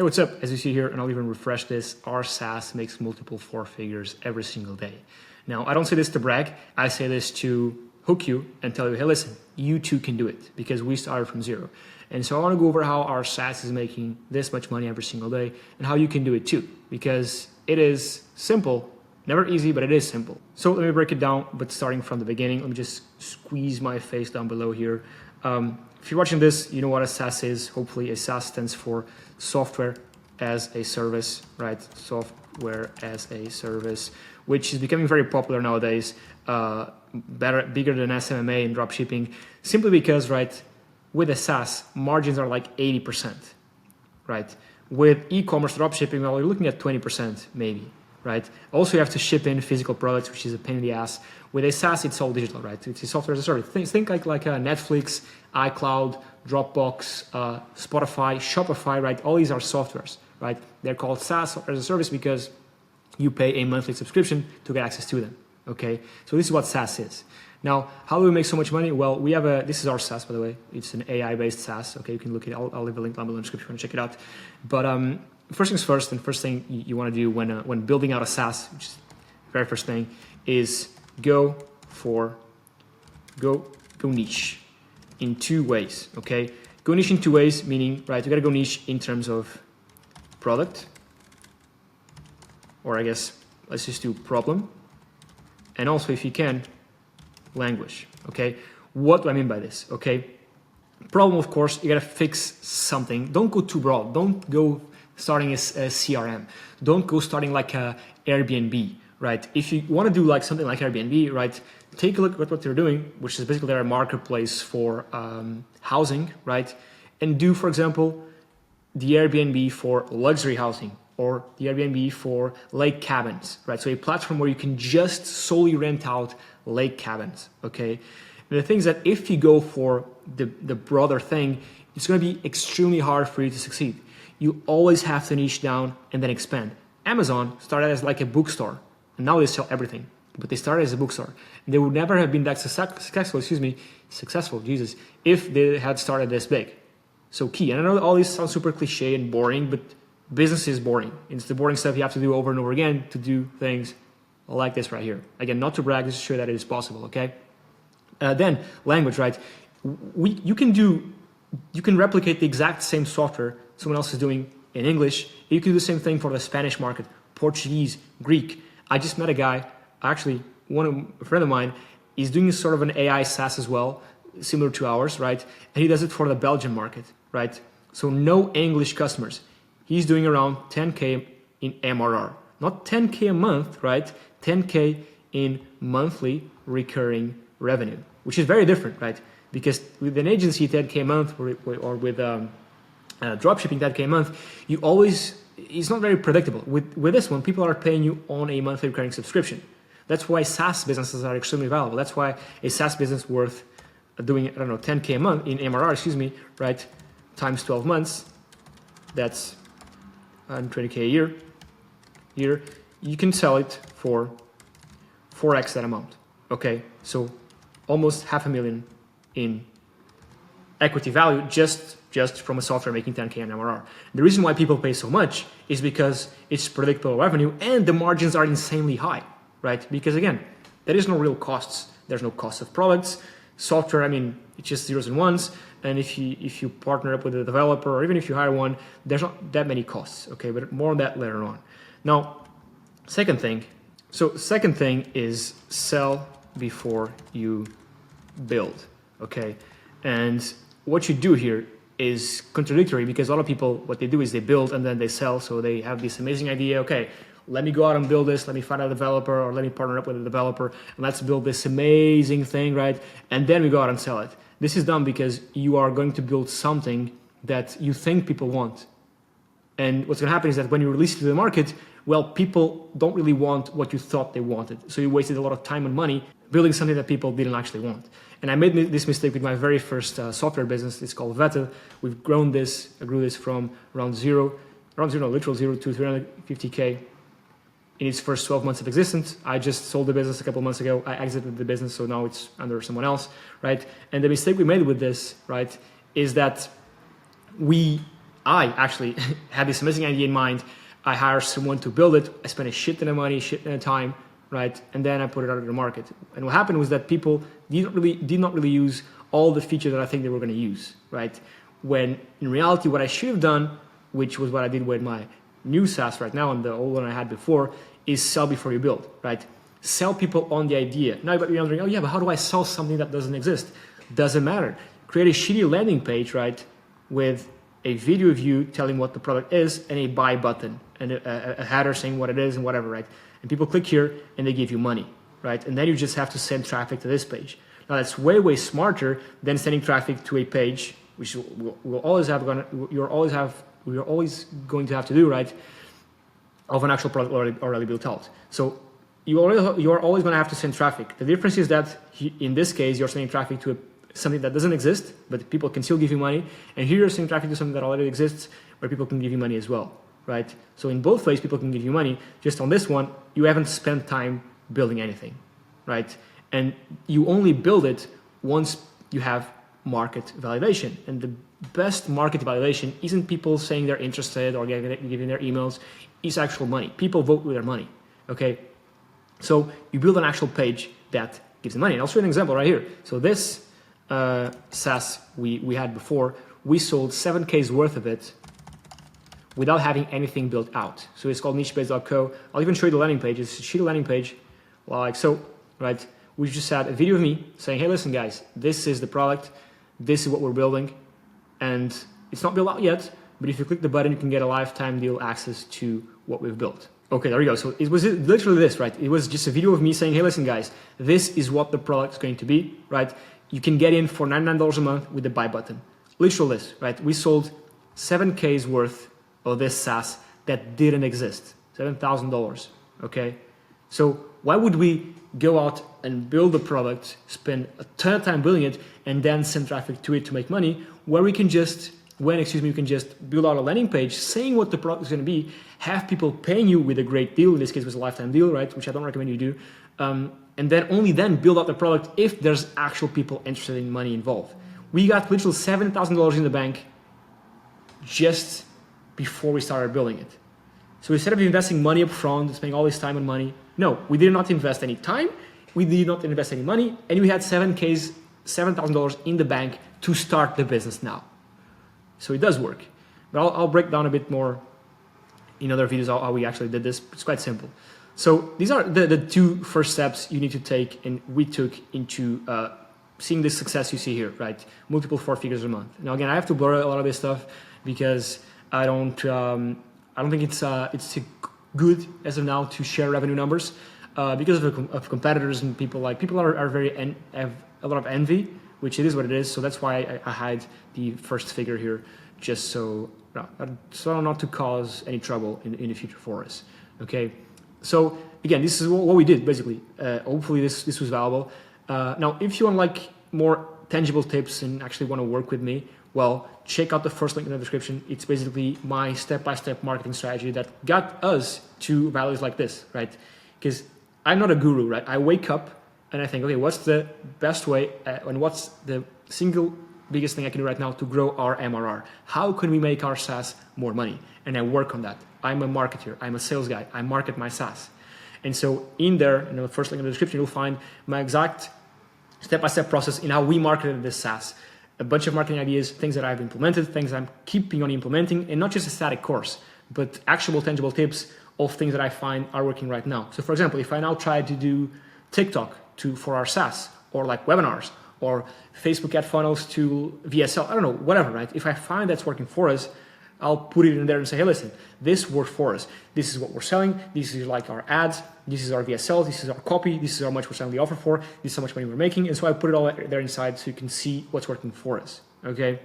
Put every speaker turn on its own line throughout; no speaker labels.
Hey, what's up? As you see here, and I'll even refresh this, our SaaS makes multiple 4 figures every single day. Now, I don't say this to brag. I say this to hook you and tell you, hey, listen, you too can do it because we started from zero. And so I want to go over how our SaaS is making this much money every single day and how you can do it too, because it is simple, never easy, but it is simple. So let me break it down, but starting from the beginning, let me just squeeze my face down below here. If you're watching this, you know what a SaaS is. Hopefully a SaaS stands for software as a service, right? Software as a service, which is becoming very popular nowadays, bigger than SMMA and dropshipping, simply because, right, with a SaaS, margins are like 80%, right? With e-commerce dropshipping, well, you're looking at 20% maybe, right? Also, you have to ship in physical products, which is a pain in the ass. With a SaaS, it's all digital, right? It's a software as a service. Think like Netflix, iCloud, Dropbox, Spotify, Shopify, right? All these are softwares, right? They're called SaaS, software as a service, because you pay a monthly subscription to get access to them, okay? So this is what SaaS is. Now, how do we make so much money? Well, we have this is our SaaS, by the way. It's an AI-based SaaS, okay? You can look at it. I'll leave a link down below in the description if you want to check it out. But first things first, and first thing you want to do when building out a SaaS, which is the very first thing, is go niche in 2 ways, okay? Go niche in 2 ways, meaning, right, you got to go niche in terms of product, or I guess let's just do problem, and also, if you can, language, okay? What do I mean by this, okay? Problem, of course, you got to fix something. Don't go too broad. Don't go starting as a CRM. Don't go starting like a Airbnb, right? If you want to do like something like Airbnb, right, take a look at what they're doing, which is basically they're a marketplace for housing, right? And do, for example, the Airbnb for luxury housing or the Airbnb for lake cabins, right? So a platform where you can just solely rent out lake cabins, okay? And the thing is that if you go for the broader thing, it's going to be extremely hard for you to succeed. You always have to niche down and then expand. Amazon started as like a bookstore, and now they sell everything. But they started as a bookstore. And they would never have been that successful, Jesus, if they had started this big. So key, and I know all this sounds super cliche and boring, but business is boring. It's the boring stuff you have to do over and over again to do things like this right here. Again, not to brag, just to show that it is possible, okay? Then language, right? You can replicate the exact same software someone else is doing in English. You can do the same thing for the Spanish market, Portuguese, Greek. I just met a guy, actually, a friend of mine, is doing sort of an AI SaaS as well, similar to ours, right? And he does it for the Belgian market, right? So no English customers. He's doing around 10K in MRR. Not 10K a month, right? 10K in monthly recurring revenue, which is very different, right? Because with an agency 10K a month or with dropshipping 10K a month, it's not very predictable. With this one, people are paying you on a monthly recurring subscription. That's why SaaS businesses are extremely valuable. That's why a SaaS business worth doing, I don't know, 10K a month in MRR, right? Times 12 months, that's 120K a year, you can sell it for 4x that amount, okay? So almost $500,000 in equity value just from a software making 10K in MRR. The reason why people pay so much is because it's predictable revenue and the margins are insanely high, right? Because again, there is no real costs. There's no cost of products. Software, I mean, it's just zeros and ones. And if you partner up with a developer or even if you hire one, there's not that many costs, okay? But more on that later on. Now, second thing is sell before you build, okay? And what you do here is contradictory because a lot of people, what they do is they build and then they sell. So they have this amazing idea, okay, let me go out and build this, let me find a developer or let me partner up with a developer and let's build this amazing thing, right? And then we go out and sell it. This is done because you are going to build something that you think people want. And what's gonna happen is that when you release it to the market, well, people don't really want what you thought they wanted. So you wasted a lot of time and money building something that people didn't actually want. And I made this mistake with my very first software business. It's called Veta. We've grown this, I grew this from literal zero to 350K in its first 12 months of existence. I just sold the business a couple months ago. I exited the business, so now it's under someone else, right? And the mistake we made with this, right, is that we I actually had this amazing idea in mind. I hired someone to build it. I spent a shit ton of money, shit ton of time, right? And then I put it out in the market. And what happened was that people did not really use all the features that I think they were going to use, right? When in reality, what I should have done, which was what I did with my new SaaS right now and the old one I had before, is sell before you build, right? Sell people on the idea. Now you're wondering, oh yeah, but how do I sell something that doesn't exist? Doesn't matter. Create a shitty landing page, right? With a video of you telling what the product is and a buy button and a header saying what it is and whatever, right? And people click here and they give you money, right? And then you just have to send traffic to this page. Now that's way, way smarter than sending traffic to a page, which we're always going to have to do, right? Of an actual product already built out. So you are always going to have to send traffic. The difference is that in this case, you're sending traffic to something that doesn't exist, but people can still give you money. And here you're sending traffic to something that already exists, where people can give you money as well, right? So in both ways, people can give you money. Just on this one, you haven't spent time building anything, right? And you only build it once you have market validation. And the best market validation isn't people saying they're interested or giving their emails. It's actual money. People vote with their money, okay? So you build an actual page that gives them money. And I'll show you an example right here. So this SaaS we had before, we sold 7K's worth of it without having anything built out. So it's called nichebase.co. I'll even show you the landing page. It's a sheet landing page like so, right? We just had a video of me saying, hey, listen guys, this is the product. This is what we're building. And it's not built out yet, but if you click the button, you can get a lifetime deal access to what we've built. Okay, there we go. So it was literally this, right? It was just a video of me saying, hey, listen guys, this is what the product is going to be, right? You can get in for $99 a month with the buy button. Literally this, right? We sold 7K's worth of this SaaS that didn't exist, $7,000, okay? So why would we go out and build a product, spend a ton of time building it, and then send traffic to it to make money, where we can just, you can just build out a landing page saying what the product is going to be, have people paying you with a great deal, in this case it was a lifetime deal, right? Which I don't recommend you do. And then only then build out the product if there's actual people interested in money involved. We got literally $7,000 in the bank just before we started building it. So instead of investing money up front, spending all this time and money, no, we did not invest any time, we did not invest any money, and we had $7,000 in the bank to start the business now. So it does work. But I'll break down a bit more in other videos how we actually did this. It's quite simple. So these are the two first steps you need to take, and we took into seeing the success you see here, right? Multiple 4 figures a month. Now again, I have to blur a lot of this stuff because I don't think it's good as of now to share revenue numbers because of competitors and people are very have a lot of envy, which it is what it is. So that's why I hide the first figure here, just so not to cause any trouble in the future for us. Okay. So again, this is what we did basically. Hopefully this was valuable. Now, if you want like more tangible tips and actually want to work with me, well, check out the first link in the description. It's basically my step-by-step marketing strategy that got us to values like this, right? Because I'm not a guru, right? I wake up and I think, okay, what's the best way and what's the single biggest thing I can do right now to grow our MRR? How can we make our SaaS more money? And I work on that. I'm a marketer. I'm a sales guy. I market my SaaS. And so in there, in the first link in the description, you'll find my exact step-by-step process in how we marketed this SaaS. A bunch of marketing ideas, things that I've implemented, things I'm keeping on implementing, and not just a static course, but actual tangible tips of things that I find are working right now. So for example, if I now try to do TikTok for our SaaS, or like webinars, or Facebook ad funnels to VSL, I don't know, whatever, right? If I find that's working for us, I'll put it in there and say, hey, listen, this worked for us. This is what we're selling. This is like our ads. This is our VSL. This is our copy. This is how much we're selling the offer for. This is how much money we're making. And so I put it all there inside so you can see what's working for us, okay?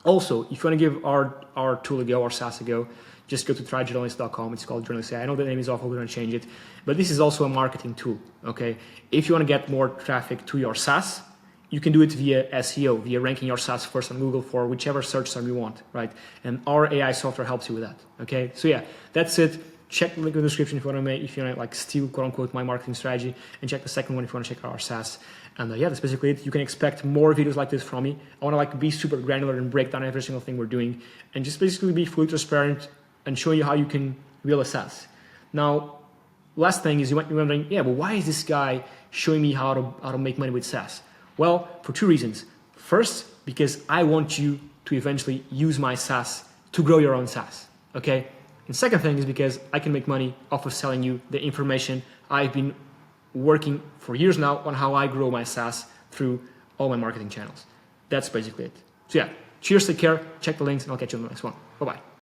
Also, if you want to give our tool a go, our SaaS a go, just go to tryjournalist.com. It's called Journalist AI. I know the name is awful. We're going to change it. But this is also a marketing tool, okay? If you want to get more traffic to your SaaS, you can do it via SEO, via ranking your SaaS first on Google for whichever search term you want, right? And our AI software helps you with that, okay? So yeah, that's it. check the link in the description if you want to like steal quote unquote my marketing strategy, and check the second one if you want to check out our SaaS. And yeah, that's basically it. You can expect more videos like this from me. I want to like be super granular and break down every single thing we're doing, and just basically be fully transparent and show you how you can build a SaaS. Now, last thing is you might be wondering, yeah, but why is this guy showing me how to make money with SaaS? Well, for two reasons. First, because I want you to eventually use my SaaS to grow your own SaaS, okay? And second thing is because I can make money off of selling you the information I've been working for years now on how I grow my SaaS through all my marketing channels. That's basically it. So yeah, cheers, take care, check the links, and I'll catch you on the next one. Bye-bye.